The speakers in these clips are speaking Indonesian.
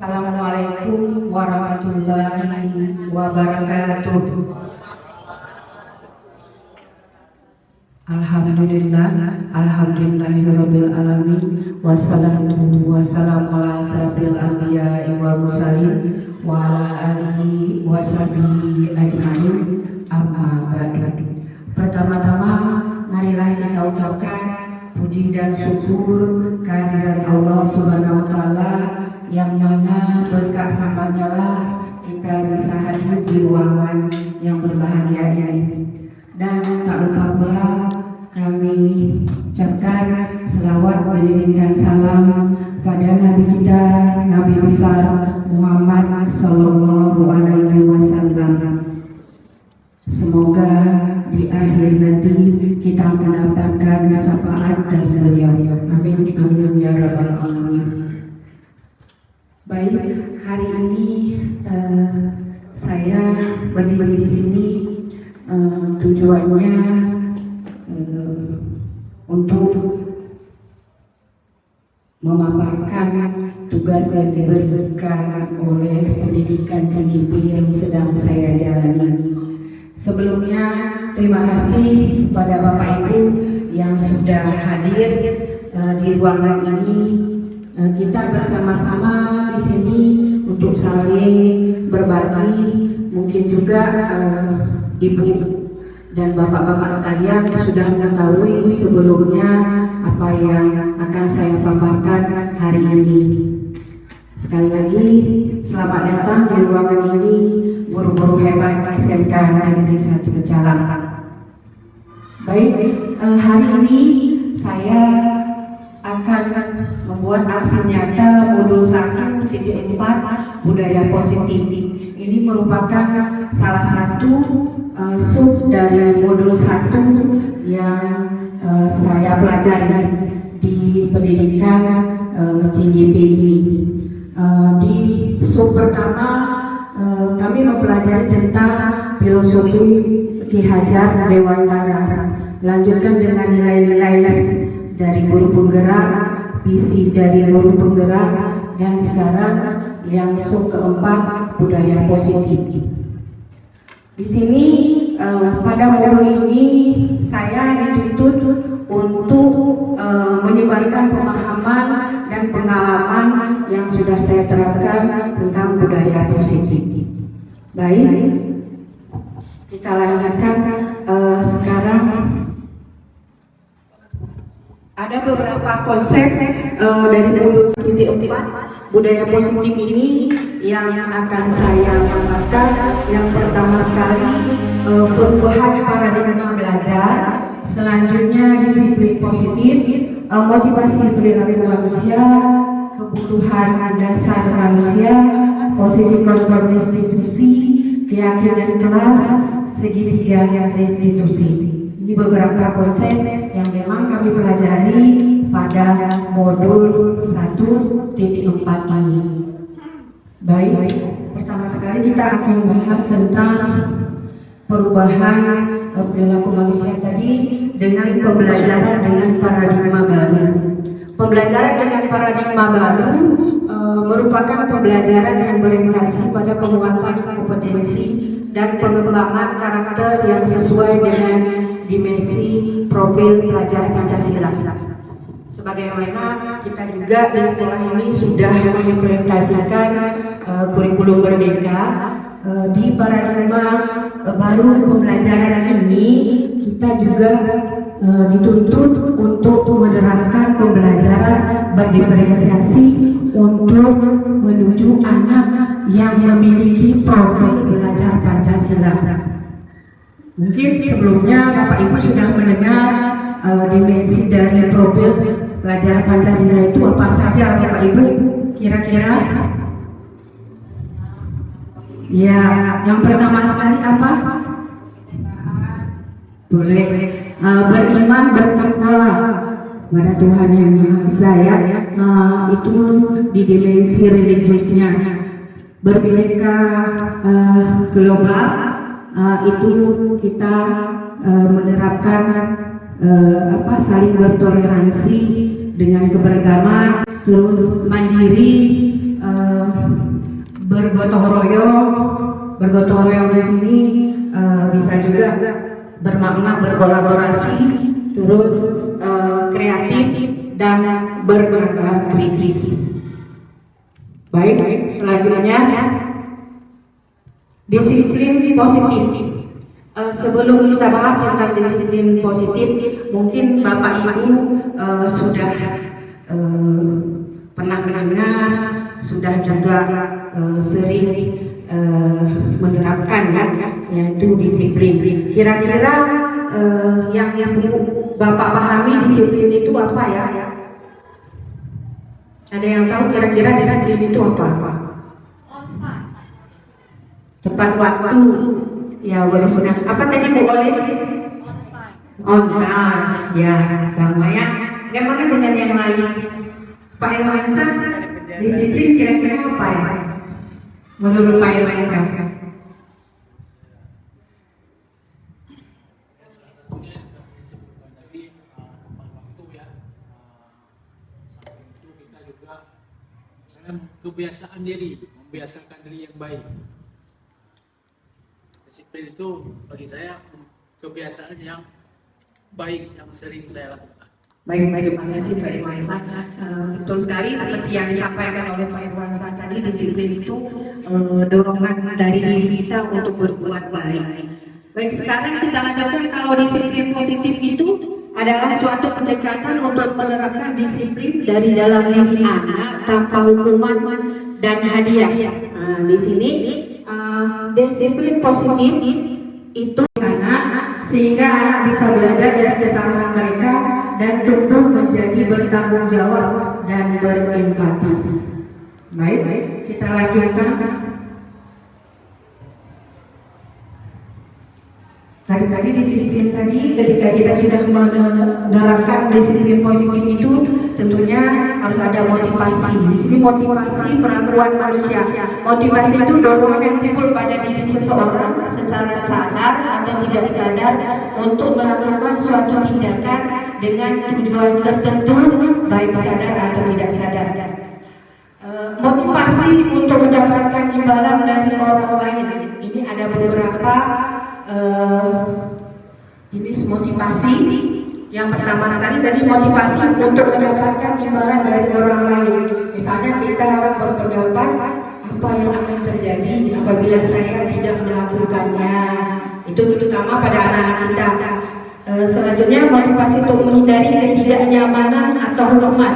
Assalamualaikum warahmatullahi wabarakatuh. Alhamdulillahirabbil alamin, wassalatu wassalamu ala asyrafil anbiya'i wal mursalin wa ala alihi washabihi ajmain, amma ba'du. Pertama-tama marilah kita ucapkan puji dan syukur kehadiran Allah Subhanahu wa taala, yang mana berkat rahmatnya lah kita bisa hadir di ruangan yang berbahagia ini. Dan tak lupa pula kami ucapkan selawat beriringkan salam pada Nabi kita, Nabi besar Muhammad Sallallahu Alaihi Wasallam. Semoga di akhir nanti kita mendapatkan syafaat dari beliau. Amin amin ya rabbal alamin. Baik, hari ini saya berdiri di sini tujuannya untuk memaparkan tugas yang diberikan oleh pendidikan CGP yang sedang saya jalani. Sebelumnya terima kasih kepada Bapak Ibu yang sudah hadir di ruangan ini. Kita bersama-sama di sini untuk saling berbagi. Mungkin juga Ibu dan Bapak-bapak sekalian sudah mengetahui sebelumnya apa yang akan saya paparkan hari ini. Sekali lagi selamat datang di ruangan ini guru-guru hebat SMK Negeri 1 Pecalang. Baik, hari ini saya akan membuat aksi nyata modul 1.4 budaya positif. Ini merupakan salah satu sub dari modul 1 yang saya pelajari di pendidikan CGP ini. Di sub pertama kami mempelajari tentang filosofi Ki Hajar Dewantara. Lanjutkan dengan nilai-nilai dari guru penggerak, visi dari guru penggerak, dan sekarang yang sub keempat budaya positif. Di sini pada modul ini saya dituntut untuk menyebarkan pemahaman dan pengalaman yang sudah saya terapkan tentang budaya positif. Baik, kita lanjutkan sekarang. Ada beberapa konsep dari modul 1.4 budaya positif ini yang akan saya paparkan. Yang pertama sekali perubahan paradigma belajar, selanjutnya disiplin positif, motivasi perilaku manusia, kebutuhan dasar manusia, posisi kontrol restitusi, keyakinan kelas, segitiga restitusi. Ini beberapa konsep yang memang kami pelajari pada modul 1.4 ini. Baik, pertama sekali kita akan bahas tentang perubahan perilaku manusia tadi dengan pembelajaran dengan paradigma baru. Pembelajaran dengan paradigma baru merupakan pembelajaran yang berorientasi pada penguatan kompetensi dan pengembangan karakter yang sesuai dengan dimensi profil pelajar Pancasila. Sebagaimana kita juga di sekolah ini sudah mengimplementasikan kurikulum merdeka, di paradigma baru pembelajaran ini kita juga dituntut untuk menerapkan pembelajaran berdiferensiasi untuk menuju anak yang memiliki profil belajar Pancasila. Mungkin sebelumnya Bapak Ibu sudah mendengar dimensi dari profil pelajar Pancasila itu apa saja, Bapak Ibu? Kira-kira? Ya, yang pertama sekali apa? Boleh. Beriman, bertakwa kepada Tuhan Yang Maha Esa, ya. Itu di dimensi religiusnya. Berbineka global, itu kita menerapkan saling bertoleransi dengan keberagaman, terus mandiri, bergotong royong di sini bisa juga bermakna berkolaborasi, terus kreatif dan bermakna kritis. Baik, selanjutnya disiplin positif. Sebelum kita bahas tentang disiplin positif, mungkin Bapak Ibu sudah pernah mendengar, sudah juga sering menerapkan kan, yaitu disiplin. Kira-kira yang Bapak pahami disiplin itu apa ya? Ada yang tahu kira-kira disiplin itu apa? Tepat waktu. Ya, boleh senang. Apa tadi Bu Oleh? On time. Ya, sama ya. Bagaimana dengan yang lain? Pak Irwansyah, disiplin kira-kira apa ya? Menurut Pak Irwansyah? Kebiasaan diri, membiasakan diri yang baik. Disiplin itu bagi saya kebiasaan yang baik yang sering saya lakukan. Baik, terima kasih Pak Irwansyah. Betul sekali seperti yang disampaikan oleh Pak Irwansyah tadi, disiplin itu dorongan dari diri kita untuk berbuat baik. Baik, sekarang kita lanjutkan. Kalau disiplin positif itu adalah suatu pendekatan untuk menerapkan disiplin dari dalam diri anak tanpa hukuman dan hadiah. Di sini disiplin positif itu anak, sehingga anak bisa belajar dari kesalahan mereka dan tumbuh menjadi bertanggung jawab dan berempati. Baik, kita lanjutkan. Tadi disiplin tadi, ketika kita sudah menerapkan disiplin positif itu, tentunya harus ada motivasi. Di sini motivasi perlakuan manusia. Motivasi itu dorongan yang timbul pada diri seseorang secara sadar atau tidak sadar untuk melakukan suatu tindakan dengan tujuan tertentu, baik sadar atau tidak sadar. Motivasi untuk mendapatkan imbalan dari orang lain. Ini ada beberapa jenis motivasi. Yang pertama sekali tadi motivasi untuk mendapatkan imbalan dari orang lain. Misalnya kita berpendapat apa yang akan terjadi apabila saya tidak melakukannya. Itu terutama pada anak-anak kita. Selanjutnya motivasi untuk menghindari ketidaknyamanan atau hukuman.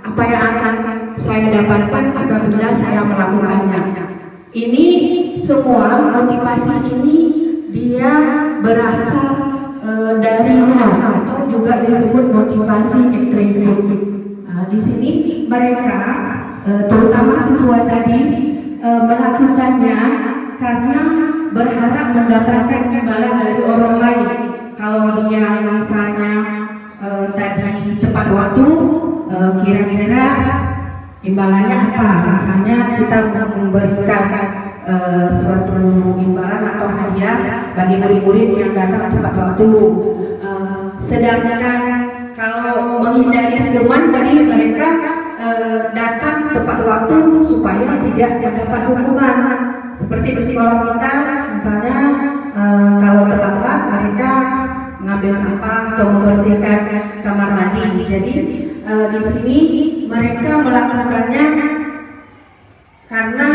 Apa yang akan saya dapatkan apabila saya melakukannya. Ini semua motivasi ini dia berasal dari luar atau juga disebut motivasi intrinsik. Di sini mereka terutama siswa tadi melakukannya karena berharap mendapatkan imbalan dari orang lain. Kalau dia misalnya tadi tepat waktu, kira-kira imbalannya apa? Misalnya kita memberikan suatu imbalan atau hadiah bagi murid-murid yang datang tepat waktu. Sedangkan kalau menghindari hukuman tadi mereka datang tepat waktu supaya tidak mendapat hukuman. Seperti di sekolah kita, misalnya kalau terlambat mereka mengambil sampah atau membersihkan kamar mandi. Jadi di sini mereka melakukannya karena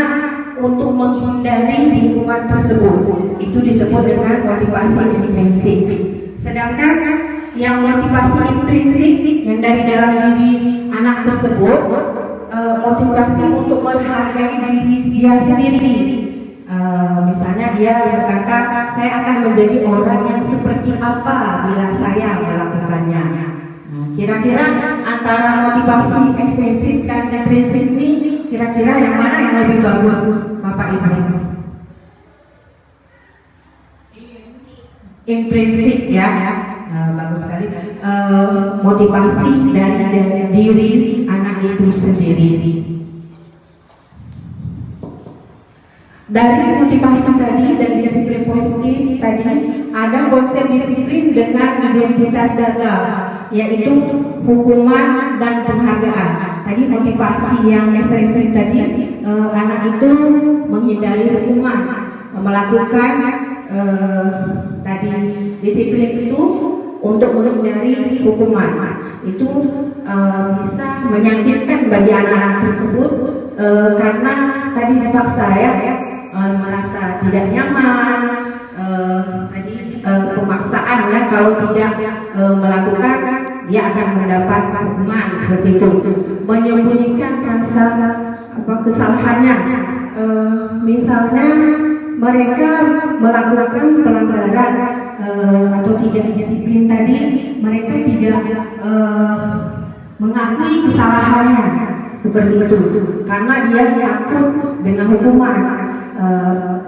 untuk menghindari hukuman tersebut. Itu disebut dengan motivasi intrinsik. Sedangkan yang motivasi intrinsik yang dari dalam diri anak tersebut, motivasi untuk menghargai diri dia sendiri. Misalnya dia berkata, saya akan menjadi orang yang seperti apa bila saya melakukannya. Kira-kira antara motivasi ekstrinsik dan intrinsik ini, kira-kira yang mana yang lebih bagus, Bapak Ibu? Intrinsik ya, bagus sekali. Motivasi dari diri anak itu sendiri. Dari motivasi tadi dan disiplin positif tadi, ada konsep disiplin dengan identitas gagal, yaitu hukuman dan penghargaan. Tadi motivasi yang ekstrinsik tadi, anak itu menghindari hukuman, melakukan tadi disiplin itu untuk menghindari hukuman. Itu bisa menyakitkan bagi anak-anak tersebut karena tadi dipaksa ya, merasa tidak nyaman, tadi pemaksaan ya, kalau tidak melakukan dia akan mendapat hukuman seperti itu. Menyembunyikan rasa kesalahannya, misalnya mereka melakukan pelanggaran atau tidak disiplin tadi, mereka tidak mengakui kesalahannya seperti itu karena dia takut dengan hukuman,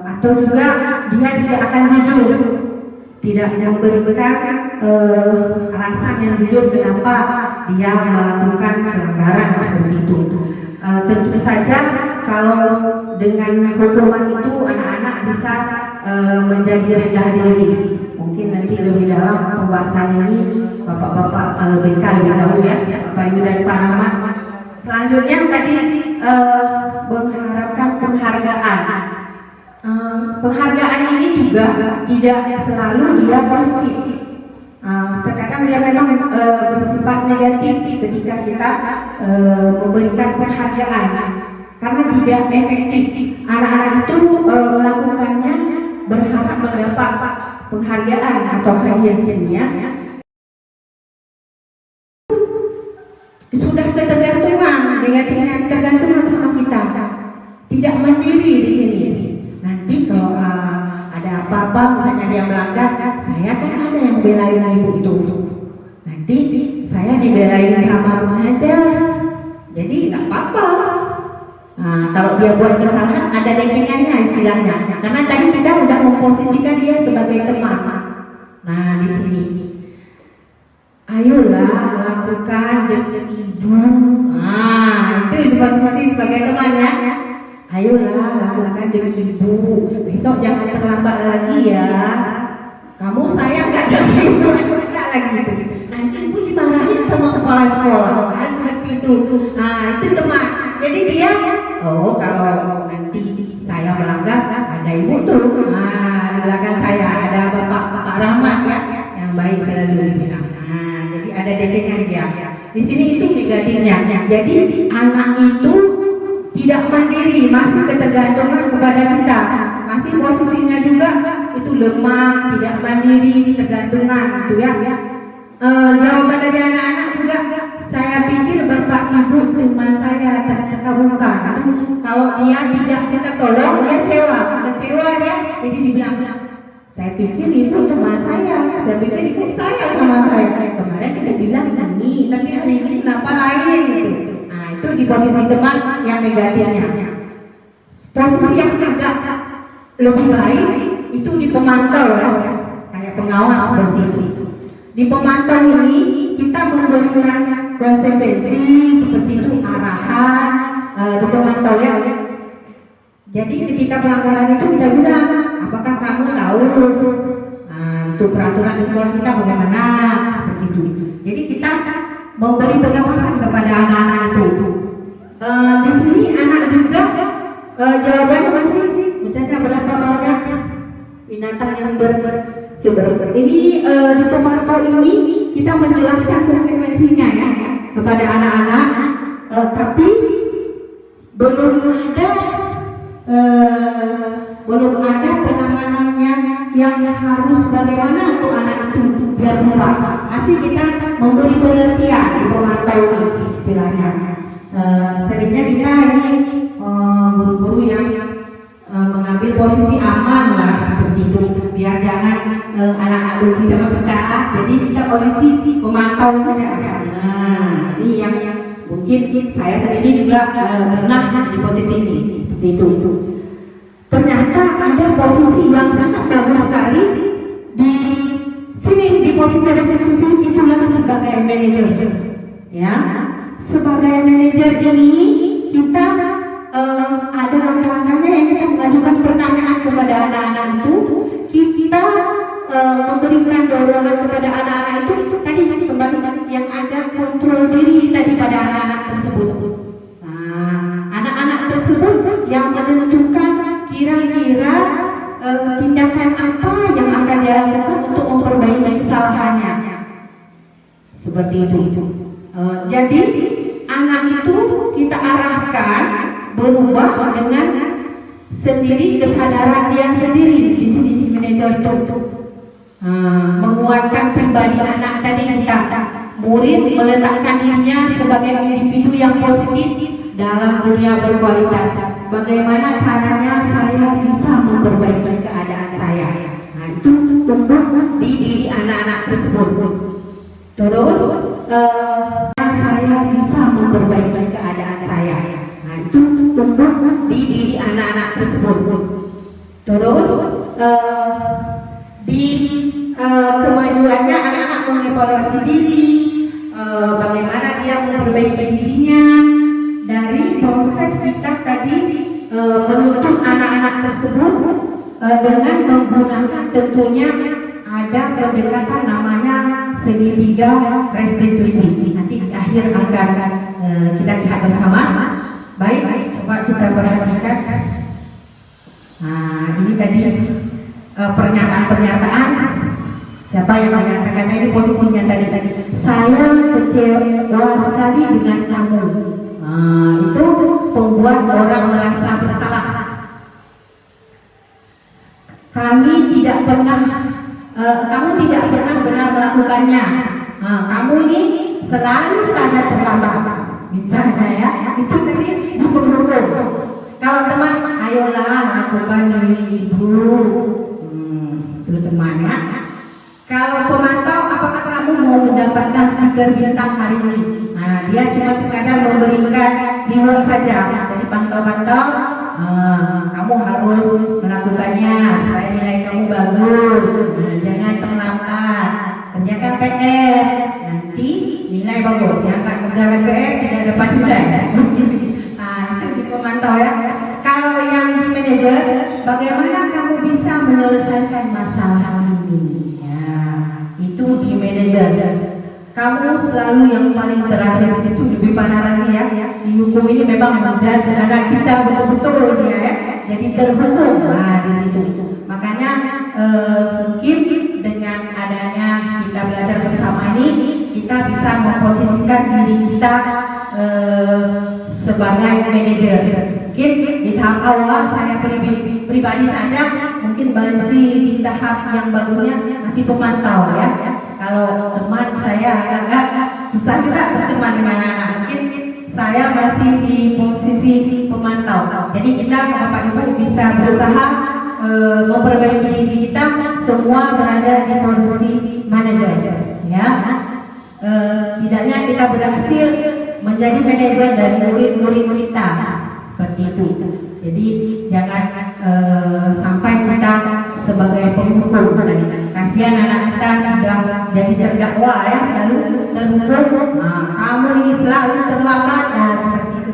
atau juga dia tidak akan jujur, tidak memberikan alasan yang jujur kenapa dia melakukan pelanggaran seperti itu. Tentu saja kalau dengan hukuman itu anak-anak bisa menjadi rendah diri. Mungkin nanti lebih dalam pembahasan ini Bapak-bapak BK lebih tahu ya, Bapak Ibu dan Pak Rahmat. Selanjutnya tadi mengharapkan penghargaan. Penghargaan ini juga tidak selalu dia positif. Terkadang dia memang bersifat negatif ketika kita memberikan penghargaan karena tidak efektif. Anak-anak itu melakukannya berharap mendapat penghargaan atau hadiah di sini ya. Sudah ketergantungan, negatifnya tergantungan sama kita, tidak mandiri di sini. Nanti kalau ada apa-apa, misalnya dia melanggar, saya kan ada yang belain ibu itu. Nanti saya dibelain sama pengajar, jadi nggak apa-apa. Kalau dia buat kesalahan, ada rankingannya istilahnya. Karena tadi kita udah memposisikan dia sebagai teman. Nah di sini, ayolah lakukan demi ibu. Itu posisi sebagai teman ya. Ayolah lakukan demi ibu. Besok jangan terlambat lagi ya. Kamu sayang nggak sama ibu? Nggak lagi itu. Nanti ibu dimarahin sama kepala sekolah. Seperti itu. Itu teman. Jadi dia, oh kalau nanti saya melanggar, ada ibu tuh. Di belakang saya ada Pak Rahmat ya, yang baik selalu dibilang. Jadi ada DT-nya dia. Di sini itu negatifnya. Jadi anak itu tidak mandiri, masih ketergantungan kepada kita, masih posisinya juga itu lemah, tidak mandiri, tergantungan gitu ya. Jawaban dari anak-anak juga, saya pikir bapak ibu teman saya ternyata bukan. Kalau dia tidak kita tolong, dia kecewa dia, jadi dibilang, saya pikir ibu teman saya pikir ibu saya sama saya. Kemarin dia bilang ini, tapi hari ini kenapa lain gitu. Itu di posisi teman yang negatifnya. Posisi yang agak lebih baik itu di pemantau ya, kayak pengawas seperti itu. Di pemantau ini kita memberikan konsekuensi seperti itu, arahan di pemantau ya. Jadi ketika pelanggaran itu kita bilang, apakah kamu tahu itu peraturan di sekolah kita bagaimana, seperti itu. Jadi kita memberi pengawasan kepada anak-anak itu. Di sini anak juga jawabannya masih, misalnya berapa banyak binatang yang ini di pemantau ini kita menjelaskan konsekuensinya ya kepada anak-anak, tapi belum ada penanganannya yang harus bagaimana untuk anak itu biar berubah. Masih kita memberi pengertian di pemantau ini istilahnya. Seringnya kita ini guru-guru yang mengambil posisi aman lah seperti itu, biar jangan anak-anak benci sama kita. Jadi kita posisi pemantau saja. Ini yang mungkin saya sendiri juga pernah di posisi ini seperti itu. Ternyata ada posisi yang sangat bagus sekali di sini, di posisi restitusi, itulah sebagai manajer ya. Sebagai manajer ini kita ada langkah-langkahnya yang kita mengajukan pertanyaan kepada anak-anak itu, kita memberikan dorongan kepada anak-anak itu tadi kembali yang ada kontrol diri tadi pada anak-anak tersebut. Anak-anak tersebut yang menentukan kira-kira tindakan apa yang akan dia lakukan untuk memperbaiki kesalahannya. Seperti itu. Jadi anak itu kita arahkan berubah dengan sendiri, kesadaran dia sendiri. Di sini manajer itu menguatkan pribadi anak tadi kita. Murid meletakkan dirinya sebagai individu yang positif dalam dunia berkualitas. Bagaimana caranya saya bisa memperbaiki keadaan saya? Nah, itu tumbuh di diri anak-anak tersebut. Terus saya bisa memperbaiki keadaan saya. Nah, itu tumbuh di diri anak-anak tersebut. Terus di kemajuannya anak-anak mengevaluasi diri, bagaimana dia memperbaiki dirinya. Dari proses kita tadi menuntun anak-anak tersebut dengan menggunakan tentunya ada pendekatan namanya segitiga restitusi. Nanti di akhir akan kita lihat bersama. Baik, coba kita perhatikan. Nah, ini tadi pernyataan-pernyataan. Siapa yang menyatakan ini posisinya tadi? Saya kecewa sekali dengan kamu. Itu membuat orang merasa bersalah. Kamu tidak pernah benar melakukannya. Kamu ini selalu saja terlambat. Misalnya ya, itu tadi dipengaruhi. Kalau teman, ayolah lakukan ini ibu. Itu teman ya. Kalau pemantau, apakah kamu mau mendapatkan stiker bintang hari ini? Nah, dia cuma sekadar memberikan reward saja. Jadi pantau-pantau, kamu harus melakukannya supaya nilai kamu bagus. Jangan terlambat, kerjakan PR, nanti nilai bagus. Yang akan kerjakan PR tidak dapat nilai. Nah, itu di pemantau ya. Kalau yang di manajer, bagaimana kamu bisa menyelesaikan masalah ini? Itu di manajer. Kamu selalu yang paling terakhir, itu lebih parah lagi ya. Di hukum ini memang menjudge anak kita betul-betul dia ya. Jadi terhukum. Nah, di situ. Makanya mungkin dengan adanya kita belajar bersama ini, kita bisa memposisikan diri kita sebagai manajer. Mungkin di tahap awal saya pribadi saja, mungkin masih di tahap yang bagusnya masih pemantau ya. Kalau teman saya agak susah juga berteman dengan anak. Mungkin saya masih di posisi pemantau. Jadi kita Bapak Ibu bisa berusaha memperbaiki diri kita, semua berada di posisi manajer ya. Setidaknya kita berhasil menjadi manajer dari murid-murid kita. Seperti itu. Jadi jangan sampai kita sebagai penghukum tadi. Kasihan anak kita sudah jadi terdakwa ya, selalu terhukum. Kamu ini selalu terlambat. Seperti itu.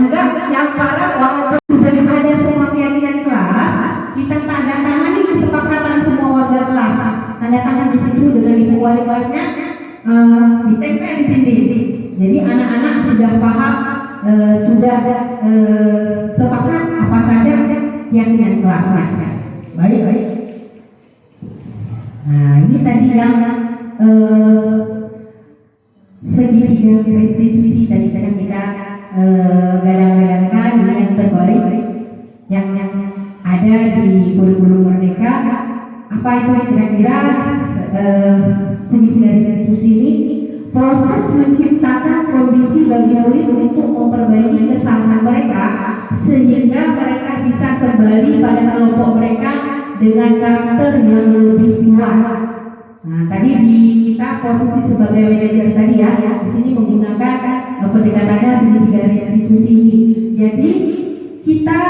Juga yang parah, walaupun sudah ada semua keyakinan kelas, kita tanda tangan ini kesepakatan semua warga kelas. Tanda tangan di situ dengan ibu wali kelasnya, ditempel di dinding. Jadi anak-anak sudah paham. Sudah sepakat apa saja keyakinan kelasnya. Baik. Nah, ini tadi yang segitiga restitusi tadi yang kita gadang-gadangkan yang terbaik yang ada di kurikulum Merdeka. Apa itu kira-kira segitiga restitusi ini? Proses menciptakan kondisi bagi murid untuk memperbaiki kesalahan mereka sehingga mereka bisa kembali pada kelompok mereka dengan karakter yang lebih kuat. Nah, tadi di kita posisi sebagai manajer tadi ya, di sini menggunakan pendekatannya segitiga restitusi ini. Jadi kita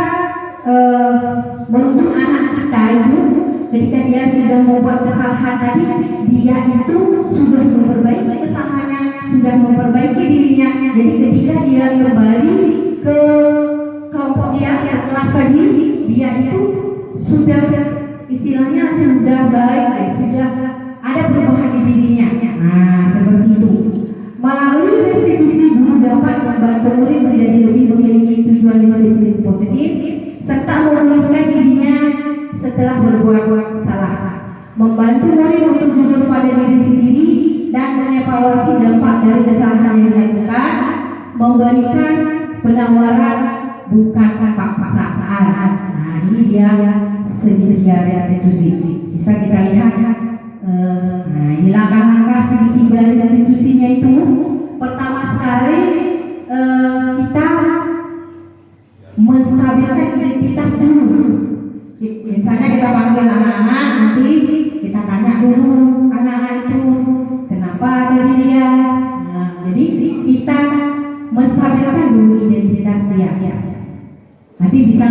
menuntut anak kita itu ketika dia sudah membuat kesalahan tadi, dia itu sudah memperbaiki kesalahannya, sudah memperbaiki dirinya. Jadi ketika dia kembali ke kelompok dia, ke kelas lagi, dia itu sudah istilahnya sudah baik, sudah ada perubahan di dirinya. Nah, seperti itu. Melalui restitusi guru dapat membantu murid menjadi lebih memiliki tujuan yang positif serta memenuhi membantu murid untuk jujur pada diri sendiri dan mengevaluasi dampak dari kesalahan yang dilakukan, memberikan penawaran bukan paksaan. Nah, ini dia segitiga restitusi. Bisa kita lihat. Nah, ini langkah-langkah segitiga restitusinya itu. Pertama sekali kita menstabilkan identitas dulu. Misalnya kita panggil anak-anak, nanti kita tanya dulu anak-anak itu kenapa dari dia. Nah, jadi kita menstabilkan dulu identitas dia. Nanti bisa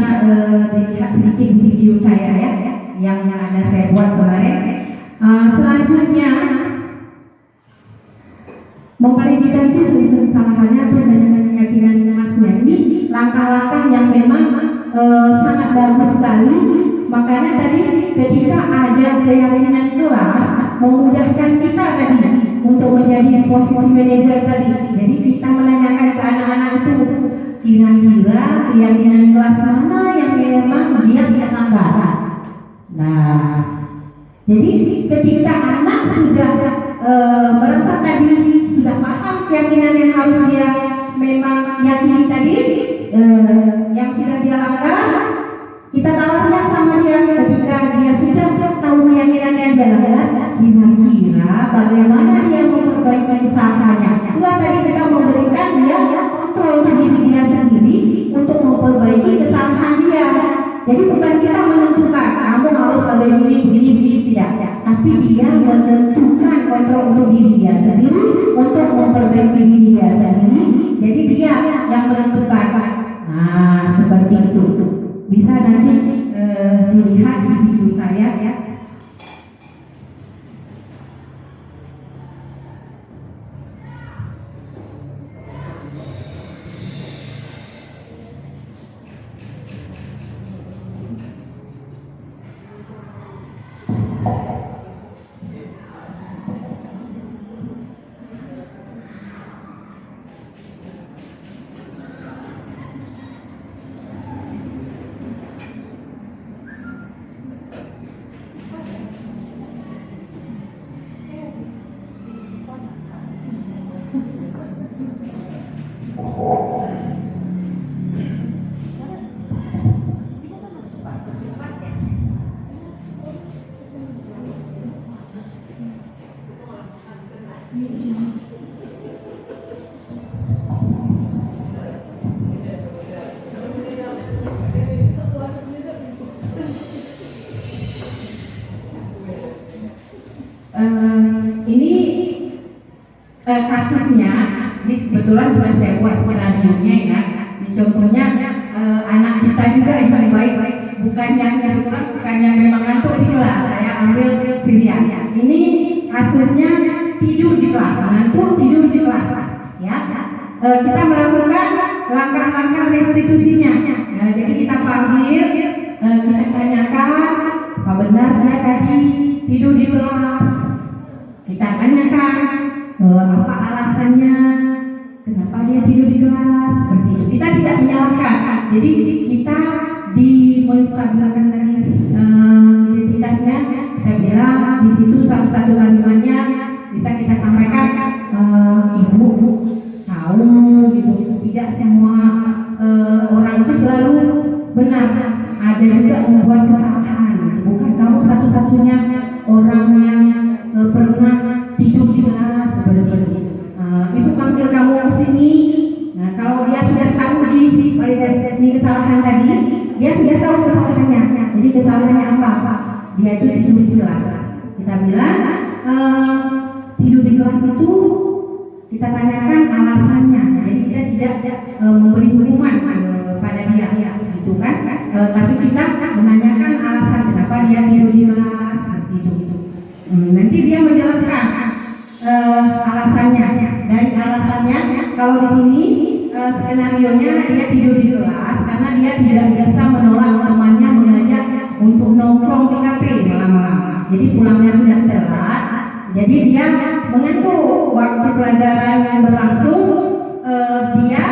dilihat sedikit di video saya ya, yang ada saya buat kemarin. Selanjutnya memvalidasi kesalahannya atau dengan keyakinan emasnya. Ini langkah-langkah yang memang sangat bagus sekali. Makanya tadi ketika ada keyakinan kelas memudahkan kita tadi untuk menjadi posisi manajer tadi. Jadi kita menanyakan ke anak-anak itu kira-kira keyakinan kelas mana yang memang dia tidak langgar. Nah, jadi ketika anak sudah merasa tadi sudah paham keyakinan yang harus dia memang yakini tadi, yang sudah dia langgar, kita tawarkan sama dia. Ketika dia sudah tahu keyakinan yang dia langgar, kira-kira bagaimana dia memperbaiki kesalahannya. Itulah tadi kita memberikan dia kontrol diri dia sendiri untuk memperbaiki kesalahan dia. Jadi bukan kita menentukan kamu harus begini tidak, tapi dia menentukan kontrol untuk diri dia sendiri untuk memperbaiki diri dia sendiri. Jadi dia yang menentukan. Nah, seperti itu. Bisa nanti dilihat di video saya ya. Ini kasusnya, ini kebetulan sudah saya buat skenario-nya ya. Ini contohnya anak kita juga yang baik, bukan yang kebetulan bukan yang memang ngantuk di kelas. Saya ambil Sirian. Ini kasusnya tidur di kelas, ngantuk tidur di kelas. Ya, kita melakukan langkah-langkah restitusinya. Jadi kita panggil, kita tanyakan apa benar dia tadi tidur di kelas. Kita tanyakan apa alasannya, kenapa dia tidur di kelas, seperti itu. Kita tidak menyalahkan. Jadi kita menstabilkan tadi identitasnya. Kita bilang di situ salah satu kalimatnya bisa kita sampaikan, ibu tahu gitu. Tidak semua orang itu selalu benar. Ada juga membuat kesalahan. Bukan kamu satu-satunya orang yang pernah tidur di kelas seperti itu. Ibu panggil kamu ke sini. Nah, kalau dia sudah tahu di validasi kesalahan tadi, dia sudah tahu kesalahannya. Jadi kesalahannya apa? Dia itu tidur di kelas. Kita bilang tidur di kelas itu kita tanyakan alasannya. Jadi kita tidak memberi hukuman pada dia, gitu kan? Tapi kita menanyakan alasan kenapa dia tidur di kelas seperti itu. Nanti dia menjelaskan alasannya. Dari alasannya, kalau di sini skenarionya dia tidur di kelas karena dia tidak bisa menolak temannya mengajak untuk nongkrong di kafe malam-malam. Jadi pulangnya sudah telat. Jadi dia mengantuk waktu pelajaran yang berlangsung. Dia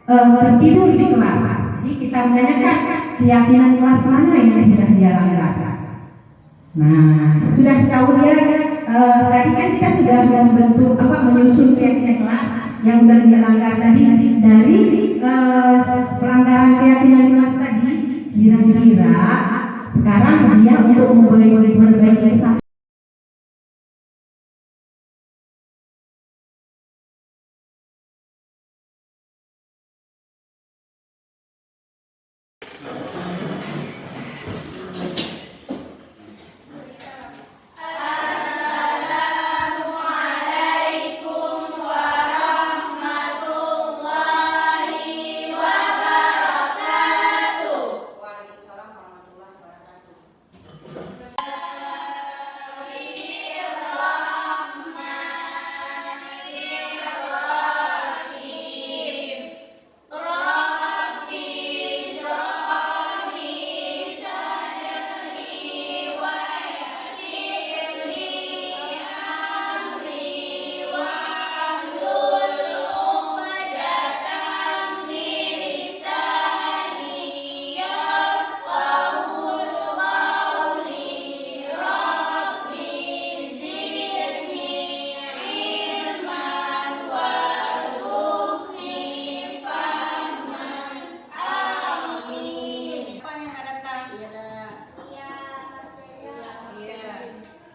tertidur di kelas. Jadi kita menanyakan keyakinan kelas mana yang sudah dia langgar. Nah, sudah tahu dia tadi kan kita sudah membentuk menyusun keyakinan kelas yang sudah dilanggar tadi dari pelanggaran keyakinan kelas tadi. Kira-kira sekarang dia untuk memperbaiki kesalahan.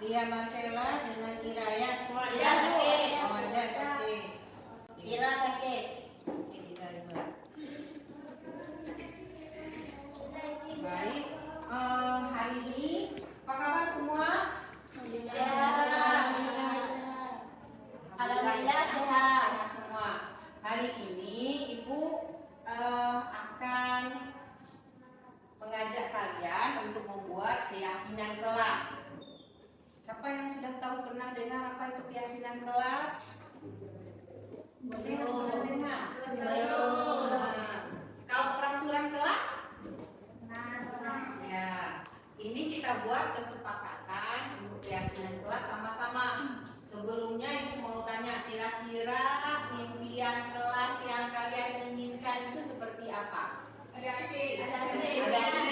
Dia Marcella dengan Iraya. Ira sakit. Amanda sakit. Ira sakit. Baik. Hari ini apa kabar semua? Alhamdulillah sehat. Semua. Hari ini Ibu akan mengajak kalian untuk membuat keyakinan kelas. Siapa yang sudah tahu pernah dengar apa itu keyakinan kelas? Pernah dengar? Belum. Kalau peraturan kelas? Ya, ini kita buat kesepakatan untuk keyakinan kelas sama-sama. Sebelumnya Ibu mau tanya, kira-kira impian kelas yang kalian inginkan itu seperti apa? Ada AC. Ada AC. Ada AC.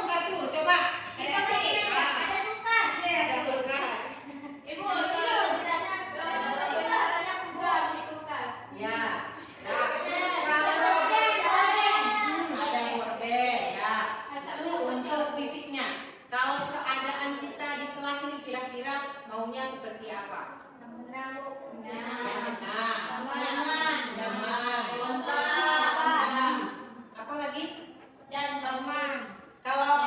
Satu, coba. Ada AC. Ada kulkas. Ada kulkas. Ibu, caranya buat di kulkas. Ya. Nah, kalau ada horden ya. Itu untuk fisiknya. Kalau keadaan kita di kelas ini kira-kira maunya seperti apa? Yang tenang. Nyaman. Apa lagi? Dan aman. Kalau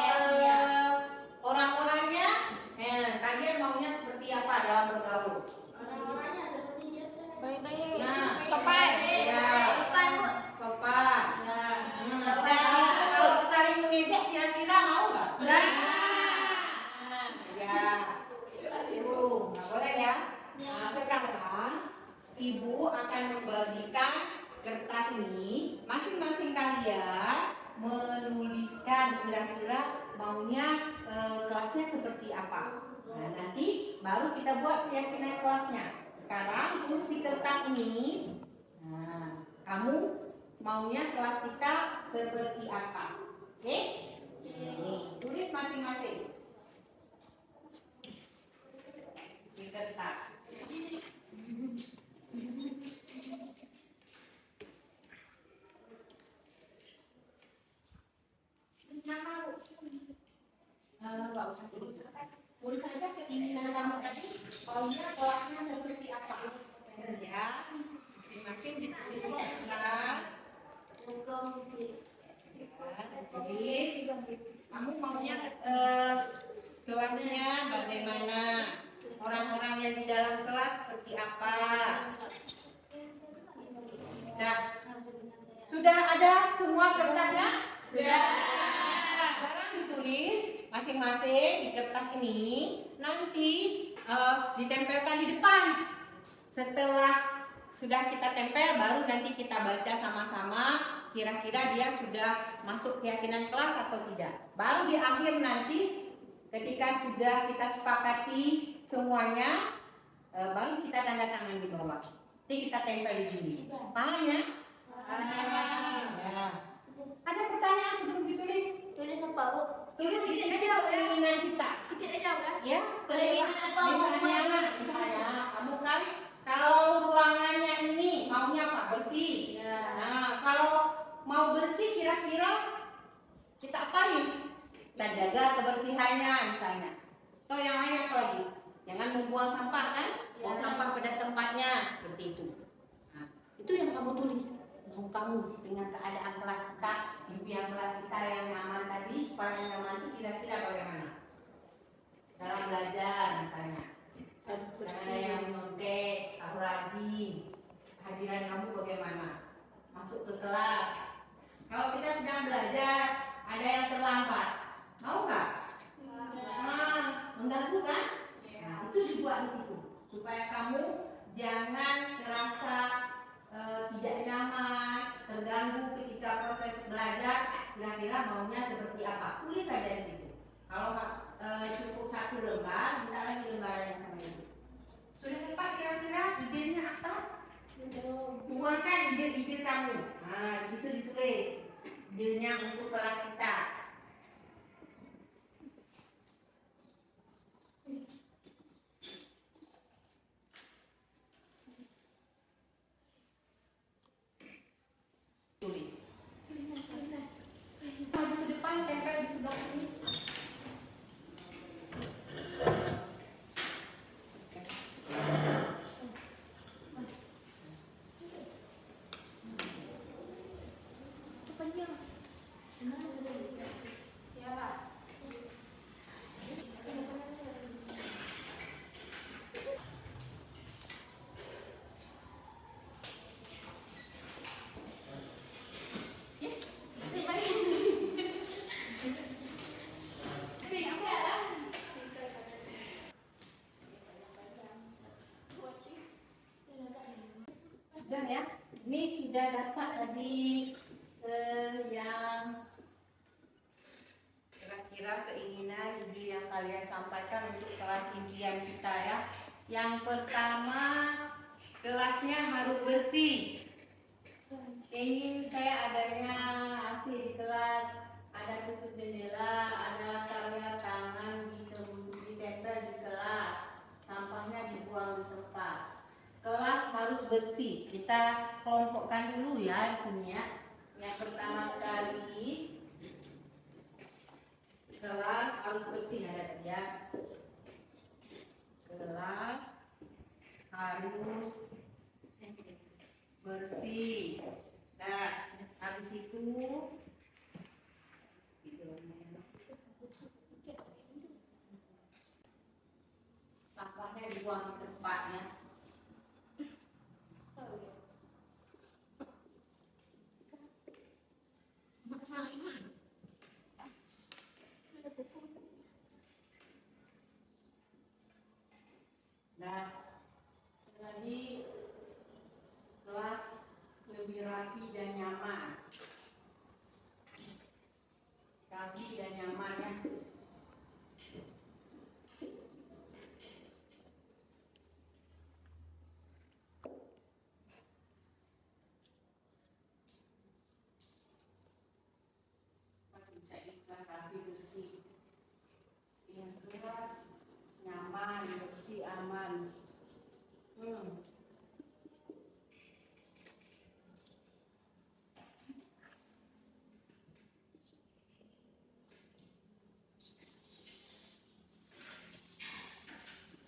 orang-orangnya, kalian maunya seperti apa dalam bergaul? Orang-orangnya seperti dia. Baik-baik. Nah, Sopan. Ya. Sopan, Bu. Sopan. Sopan. Dan itu saling mengejek kira-kira mau nggak? Enggak. Ya. Ibu, nggak boleh ya. Nah, sekarang Ibu akan membagikan kertas ini. Masing-masing kalian menuliskan kira-kira maunya kelasnya seperti apa. Nah, nanti baru kita buat keyakinan kelasnya. Sekarang tulis di kertas ini. Nah, kamu maunya kelas kita seperti apa? Oke? Nih, tulis masing-masing di kertas. Terus nama, Bu. Nggak usah tulis. Tulis saja keinginan kamu tadi. Maunya kelasnya seperti apa? Ya, masing-masing ditulis di kertas. Tulis. Kamu maunya kelasnya bagaimana? Orang-orang yang di dalam kelas seperti apa? Nah, sudah ada semua kertasnya? Sudah. Sekarang ditulis masing-masing di kertas ini. Nanti ditempelkan di depan. Setelah sudah kita tempel, baru nanti kita baca sama-sama. Kira-kira dia sudah masuk keyakinan kelas atau tidak. Baru di akhir nanti, ketika sudah kita sepakati semuanya, baru kita tanda tangan di bawah. Nanti kita tempel di sini. Paham ya? Ya. Ada pertanyaan sebelum ditulis? Tulis apa? apa, Bu? Tulis di situ Sedikit aja, Bu, ya. keinginan kita. Sedikit aja, Bu, ya. Ya, Keinginan apa, Bu? misalnya kamu kan kalau ruangannya ini maunya apa? Bersih. Ya. Nah, kalau mau bersih kira-kira kita apain? Kita jaga kebersihannya misalnya. Atau yang lain apa lagi? Jangan membuang sampah kan? Buang Ya. sampah pada tempatnya seperti itu. Nah, itu yang kamu tulis. Mau kamu dengan keadaan kelas kita, impian kelas kita yang nyaman tadi supaya nyaman itu kira-kira bagaimana? Dalam belajar misalnya. Jangan ada yang nyontek, kamu rajin. Kehadiran kamu bagaimana? Masuk ke kelas. Kalau kita sedang belajar, ada yang terlambat, mau nggak? Nah, mengganggu kan? Nah, itu dibuat di situ supaya kamu jangan merasa tidak nyaman, terganggu ketika proses belajar. Kira-kira maunya seperti apa? Tulis saja di situ. Kalau cukup satu lembar, minta lagi lembaran yang sama itu. Sudah dapat kira-kira idenya apa? Tuangkan ide-ide kamu. Nah, di situ ditulis idenya untuk kelas kita. Tulis. Maju ke depan, tempel di sebelah sini. Ya, Pak. Sudah ya, ini sudah dapat tadi yang kira-kira keinginan ide yang kalian sampaikan untuk kelas impian kita ya. Yang pertama, kelasnya harus bersih. Ingin saya adanya AC di kelas, ada tutup jendela, ada karya tangan ditempel di kelas, sampahnya dibuang di tempat. Kelas harus bersih. Kita kelompokkan dulu ya di sini ya. Yang pertama sekali, kelas harus bersih ada ya. Kelas harus bersih. Nah, habis itu sampahnya dibuang di tempatnya. Nah, jadi kelas lebih rapi dan nyaman. Rapi dan nyaman ya. Bisa ikhlas, rapi, bersih. Yang kelas nyaman, bersih, aman.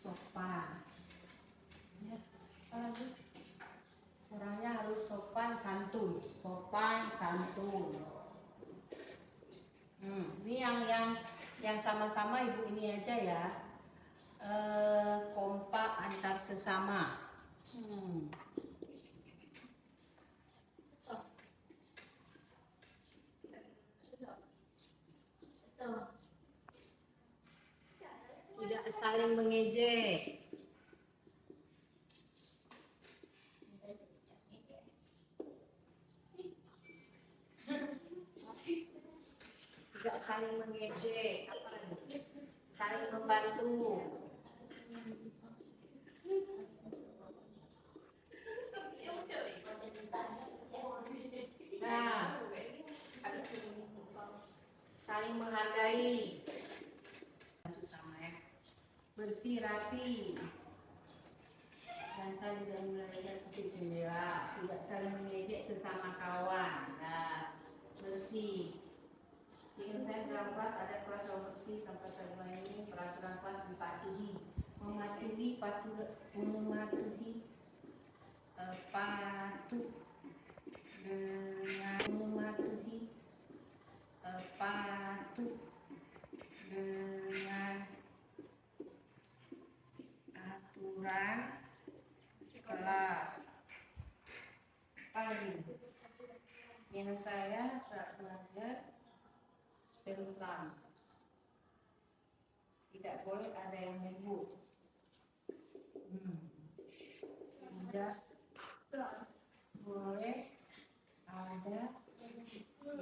Sopan. Ya, apalagi? Orangnya harus sopan santun. Sopan santun. Ini yang sama-sama ibu ini aja ya. Kompak antar sesama. Tidak saling mengejek. Tidak saling mengejek, saling membantu. Nah, saling menghargai. Itu sama ya. Bersih rapi. Dan saling menghargai jendela, tidak saling mengejek sesama kawan. Nah, bersih. Ingin saya dalam kelas ada kelas yang bersih sampai kelima ini peraturan kelas dipatuhi, mematuhi patuh dengan mematuhi patuh dengan aturan kelas. Pagi yang saya saat belajar tentang tidak boleh ada yang ribut. Tidak boleh ada yang ribut.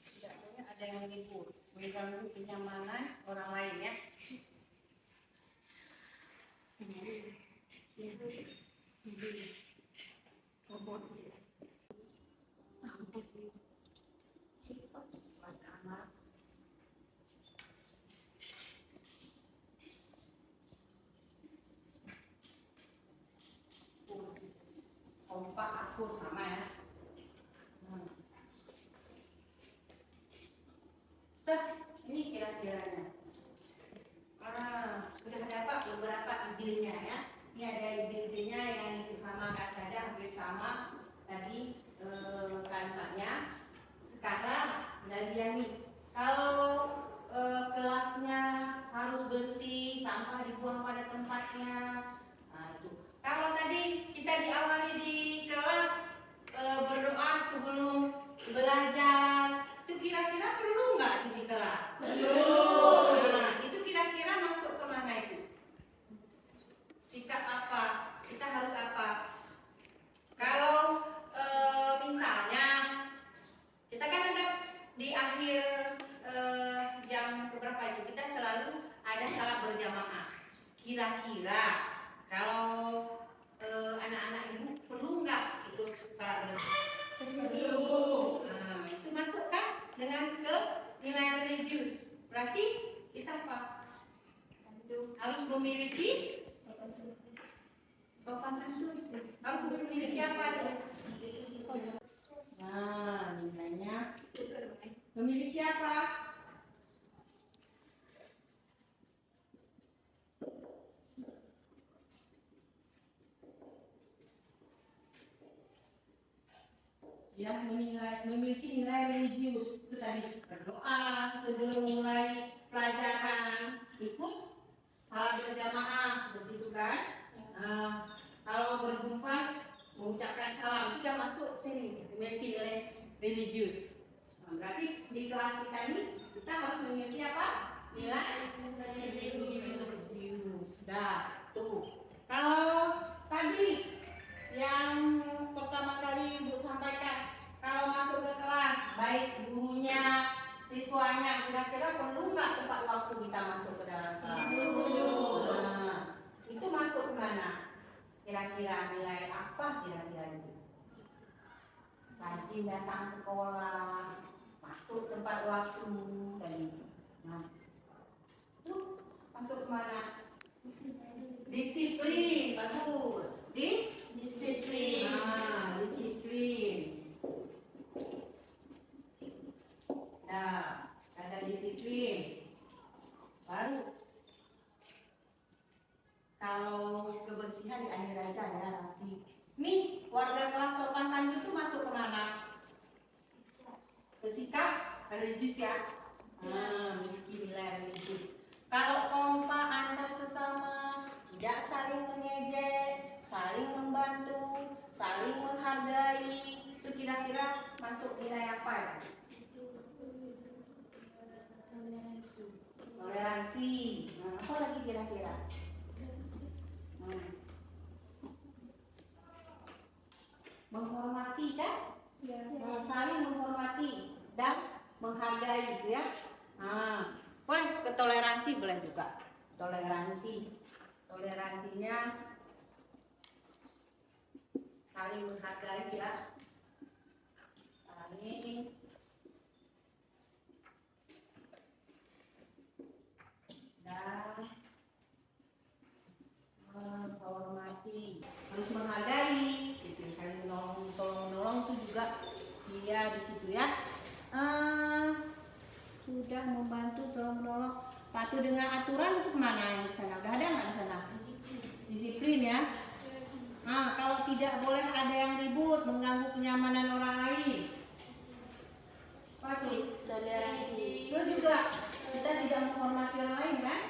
Tidak boleh ada yang ribut, mengganggu kenyamanan orang lain ya. Kompak akur sama ya. Ini kira-kiranya. Sudah dapat beberapa idenya ya. Ini ada ide-idenya yang sama nggak saja, hampir sama tadi kalimatnya. Sekarang dari Yani, kalau kelasnya harus bersih, sampah dibuang pada tempatnya. Nah itu. Kalau tadi kita diawali di kelas berdoa sebelum belajar, itu kira-kira perlu nggak di kelas? Perlu. Nah, itu kira-kira masuk ke mana itu? Sikap apa? Kita harus apa? Kalau misalnya kita kan ada di akhir jam beberapa itu kita selalu ada salat berjamaah. Kira-kira kalau anak-anak ibu perlu nggak ikut salat berjamaah? Perlu. Nah, itu masuk kan dengan ke nilai religius. Berarti kita apa? Harus memiliki sopan santun. Harus memiliki apa? Nah, nilainya memiliki apa? Ya, memiliki nilai religius. Itu tadi berdoa sebelum mulai pelajaran, ikut salat berjamaah seperti itu kan. Kalau berjumpa mengucapkan salam itu sudah masuk sini, memiliki nilai religius. Berarti di kelas kita ini kita harus memiliki apa? Nilai religius. Sudah tuh. Kalau tadi yang pertama kali Ibu sampaikan, kalau masuk ke kelas, baik gurunya, siswanya, kira-kira perlu nggak tepat waktu kita masuk ke dalam kelas? Nah, itu masuk ke mana? Kira-kira nilai apa kira-kira itu? Rajin datang sekolah, masuk tepat waktu, dan itu. Nah, itu masuk ke mana? Disiplin, bagus. Disiplin. Nah, disiplin. Nah, ada disiplin. Baru kalau kebersihan di akhir aja ya rapi. Nih, warga kelas sopan santun itu masuk ke mana? Ke sikap religius ya. Memiliki nilai religius. Kalau kompak antar sesama, tidak saling mengejek, saling membantu, saling menghargai, itu kira-kira masuk nilai apa ya? Toleransi. Nah, apa lagi kira-kira? Menghormati kan? Saling menghormati dan menghargai gitu ya. Boleh ke toleransi boleh juga. Toleransinya saling menghargai ya. Saling dan menghormati, harus menghargai, gitu. Saling menolong, tolong menolong itu juga dia di situ ya. Sudah membantu, tolong menolong, patuh dengan aturan itu kemana yang di sana? Udah ada nggak di sana? Disiplin ya. Nah, kalau tidak boleh ada yang ribut, mengganggu kenyamanan orang lain. Patuh. Itu juga kita tidak menghormati orang lain kan?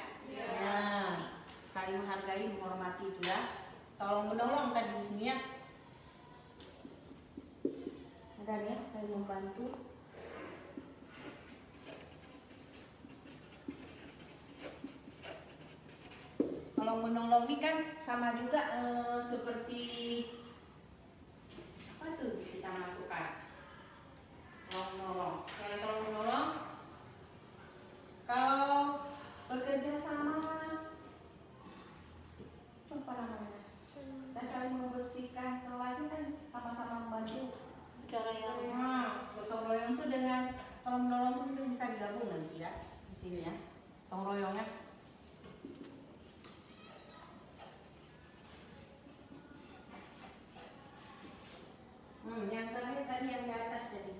Nah, saling menghargai, menghormati itu ya. Tolong menolong tadi di sini ya. Ada ya, saling membantu. Tolong menolong ini kan sama juga seperti apa tuh kita masukkan tolong menolong. Selain tolong menolong, kalau bekerja sama apa namanya? Dan saling membersihkan, kalau lagi kan sama-sama membantu. Gotong royong itu dengan tolong menolong itu bisa digabung nanti ya di sini ya. Gotong royongnya. Yang terakhir tadi yang di atas tadi.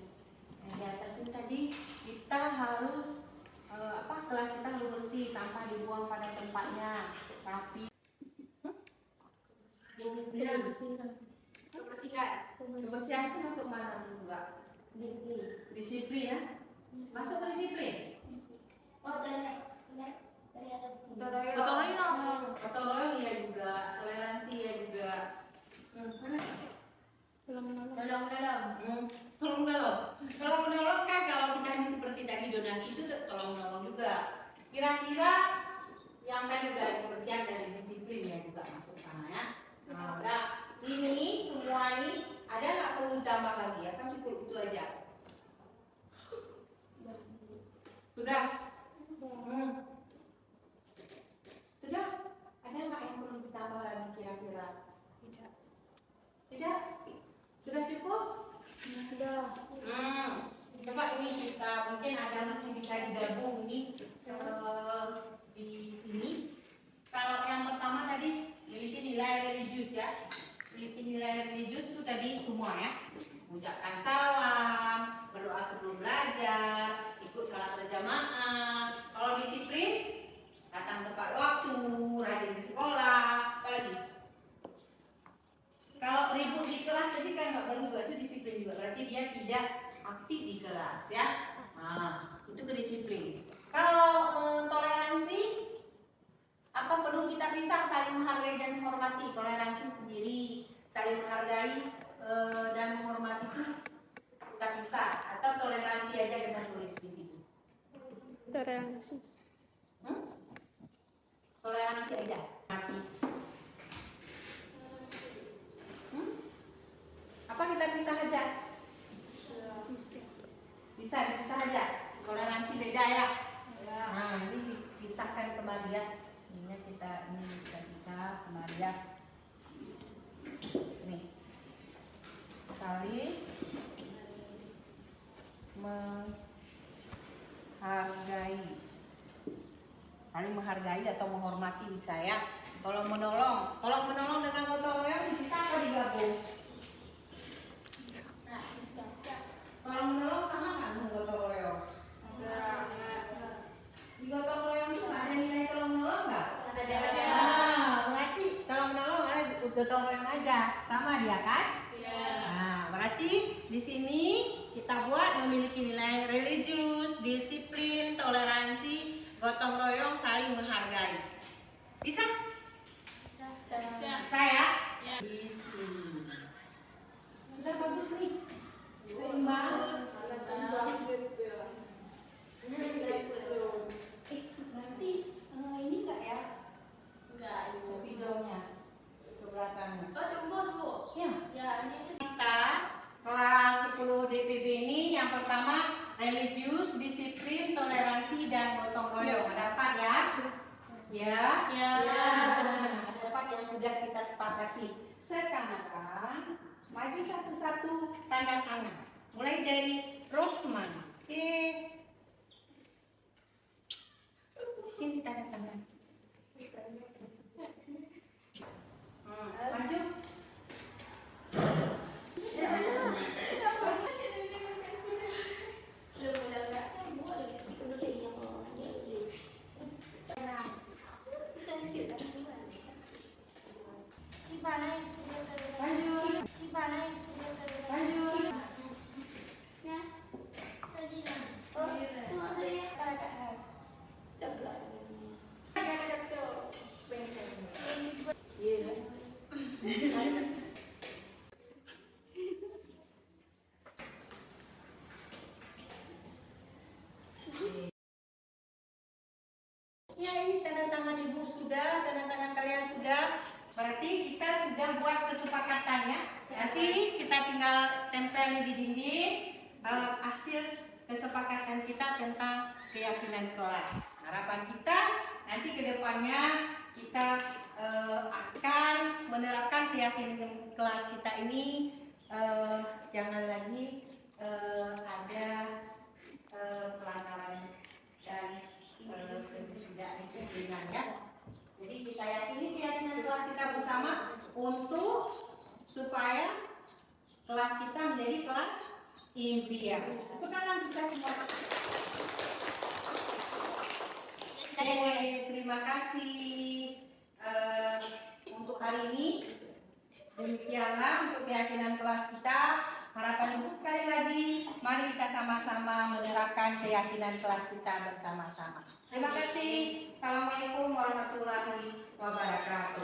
Yang di atas ini tadi kita harus setelah kita harus bersih, sampah dibuang pada tempatnya, rapi. Kebersihan itu masuk mana dulu enggak? Disiplin ya. Masuk ke disiplin. Gotong royong ya juga, toleransi ya juga. Tolong menolong kan kalau kita ini seperti tadi donasi itu tolong menolong juga. Kira-kira yang tadi udah kebersihan dan disiplin ya juga masuk sana ya. Nah, udah ini semua ini ada nggak perlu ditambah lagi ya? Kan cukup itu aja. Sudah. Sudah. Ada nggak yang perlu ditambah lagi kira-kira? Tidak. Sudah cukup? Sudah. Coba ini kita mungkin ada masih bisa digabung ini di sini. Kalau yang pertama tadi memiliki nilai religius ya. Memiliki nilai religius itu tadi semua ya. Mengucapkan salam, berdoa sebelum belajar, ikut sholat berjamaah. Kalau disiplin, datang tepat waktu, rajin di sekolah, apalagi. Kalau ribut di kelas tadi kan nggak perlu juga, itu disiplin juga. Berarti dia tidak aktif di kelas ya. Nah, itu kedisiplin. Kalau toleransi, apa perlu kita pisah? Saling menghargai dan menghormati. Toleransi sendiri, saling menghargai dan menghormati itu kita pisah. Atau toleransi aja kita tulis di situ. Toleransi. Toleransi aja. Mati. Apa kita pisah aja? Bisa dipisah aja. Toleransi beda ya. Nah, ini dipisahkan kembali ya. Ini kita pisah kembali ya. Nih. Saling menghargai. Saling menghargai atau menghormati bisa ya. Tolong menolong dengan gotong royong bisa apa digabung? Tolong menolong sama nggak dengan gotong royong? Di gotong royong itu nggak ada nilai tolong menolong nggak? Ada. Berarti tolong menolong ada gotong royong aja, sama dia kan? Iya. Nah, berarti di sini kita buat memiliki nilai religius, disiplin, toleransi, gotong royong, saling menghargai. Bisa? Bisa ya? Di sini. Udah bagus nih. Seimbang. Nanti ini enggak ya? Enggak, itu videonya ke belakangnya. Tunggu. Ya, ini kita kelas 10 DPB ini yang pertama religius, disiplin, toleransi dan gotong royong. Dapat ya? Ya. Ada dapat yang sudah kita sepakati. Sekarang Maju satu-satu tanda tangan. Mulai dari Rosman. Oke. Di sini tanda tangan. Maju. Ya, ini tanda tangan ibu sudah, tanda tangan kalian sudah. Berarti kita sudah buat kesepakatannya. Nanti kita tinggal tempel di dinding hasil kesepakatan kita tentang keyakinan kelas. Harapan kita nanti ke depannya kita akan menerapkan keyakinan kelas kita ini, jangan lagi ada pelanggaran dan ketidakdisiplinan ya. Jadi kita yakini keyakinan kelas kita bersama untuk supaya kelas kita menjadi kelas impian. Tepuk tangan kita semua. Terima kasih untuk hari ini. Demikianlah untuk keyakinan kelas kita. Harapan ibu sekali lagi, mari kita sama-sama menerapkan keyakinan kelas kita bersama-sama. Terima kasih. Assalamualaikum warahmatullahi wabarakatuh.